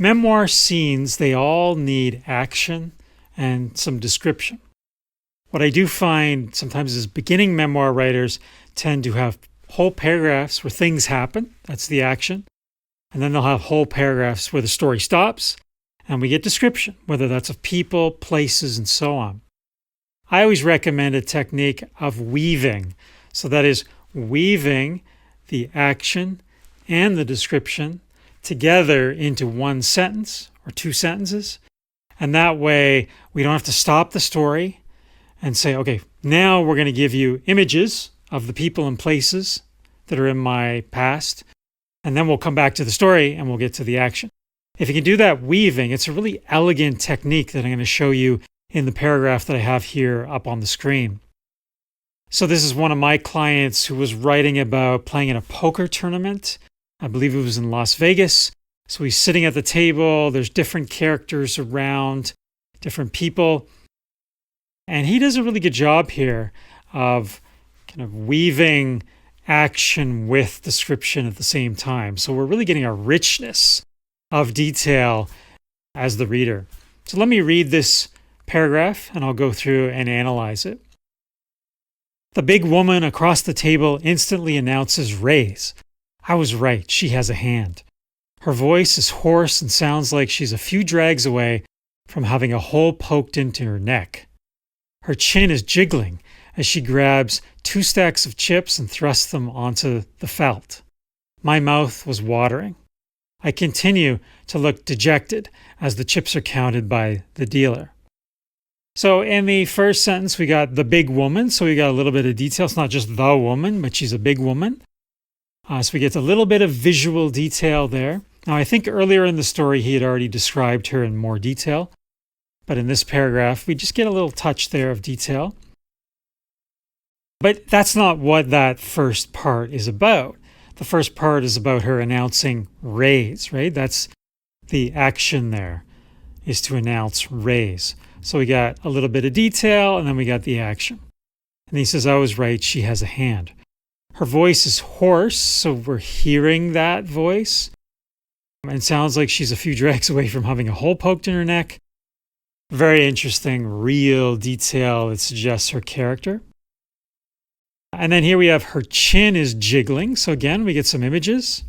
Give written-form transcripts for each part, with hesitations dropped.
Memoir scenes, they all need action and some description. What I do find sometimes is beginning memoir writers tend to have whole paragraphs where things happen. That's the action. And then they'll have whole paragraphs where the story stops and we get description, whether that's of people, places, and so on. I always recommend a technique of weaving. So that is weaving the action and the description together into one sentence or two sentences. And that way we don't have to stop the story and say, okay, now we're going to give you images of the people and places that are in my past. And then we'll come back to the story and we'll get to the action. If you can do that weaving, it's a really elegant technique that I'm going to show you in the paragraph that I have here up on the screen. So this is one of my clients who was writing about playing in a poker tournament. I believe it was in Las Vegas. So he's sitting at the table. There's different characters around, different people. And he does a really good job here of kind of weaving action with description at the same time. So we're really getting a richness of detail as the reader. So let me read this paragraph and I'll go through and analyze it. The big woman across the table instantly announces raise. I was right, she has a hand. Her voice is hoarse and sounds like she's a few drags away from having a hole poked into her neck. Her chin is jiggling as she grabs 2 stacks of chips and thrusts them onto the felt. My mouth was watering. I continue to look dejected as the chips are counted by the dealer. So in the first sentence, we got the big woman. So we got a little bit of detail. It's not just the woman, but she's a big woman. So we get a little bit of visual detail there. Now, I think earlier in the story, he had already described her in more detail. But in this paragraph, we just get a little touch there of detail. But that's not what that first part is about. The first part is about her announcing raise, right? That's the action there, is to announce raise. So we got a little bit of detail, and then we got the action. And he says, I was right, she has a hand. Her voice is hoarse, so we're hearing that voice. And it sounds like she's a few drags away from having a hole poked in her neck. Very interesting, real detail that suggests her character. And then here we have her chin is jiggling. So again, we get some images.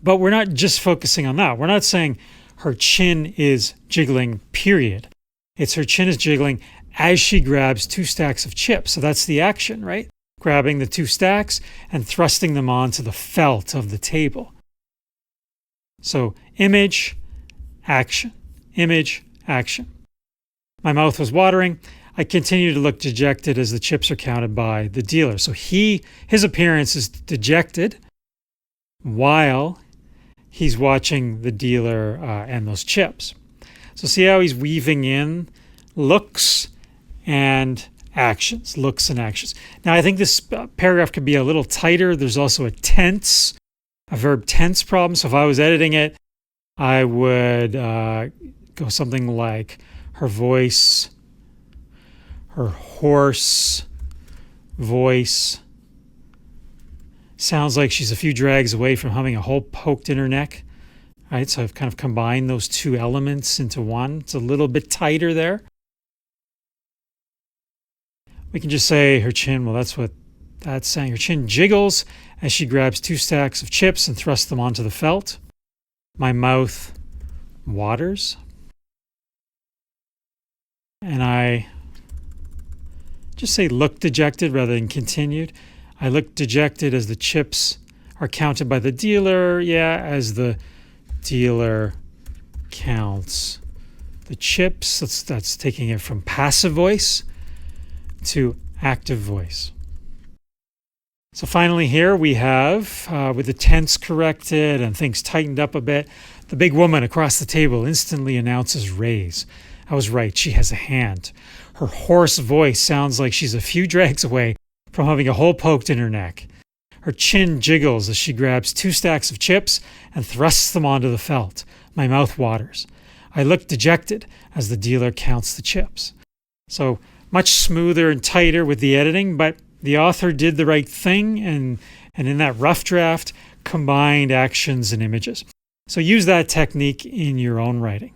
But we're not just focusing on that. We're not saying her chin is jiggling, period. It's her chin is jiggling as she grabs 2 stacks of chips. So that's the action, right? Grabbing the 2 stacks and thrusting them onto the felt of the table. So image, action, image, action. My mouth was watering. I continue to look dejected as the chips are counted by the dealer. So his appearance is dejected while he's watching the dealer and those chips. So see how he's weaving in looks and actions, looks and actions. Now I think this paragraph could be a little tighter. There's also a verb tense problem. So if I was editing it, I would go something like her voice, her hoarse voice sounds like she's a few drags away from having a hole poked in her neck. Right, so I've kind of combined those 2 elements into one. It's a little bit tighter there. We can just say her chin, well, that's what that's saying. Her chin jiggles as she grabs 2 stacks of chips and thrusts them onto the felt. My mouth waters. And I just say look dejected rather than continued. I look dejected as the chips are counted by the dealer. Yeah, as the dealer counts the chips. That's taking it from passive voice to active voice. So finally here we have, with the tense corrected and things tightened up a bit, the big woman across the table instantly announces raise. I was right, she has a hand. Her hoarse voice sounds like she's a few drags away from having a hole poked in her neck. Her chin jiggles as she grabs 2 stacks of chips and thrusts them onto the felt. My mouth waters. I look dejected as the dealer counts the chips. So much smoother and tighter with the editing, but the author did the right thing and in that rough draft combined actions and images. So use that technique in your own writing.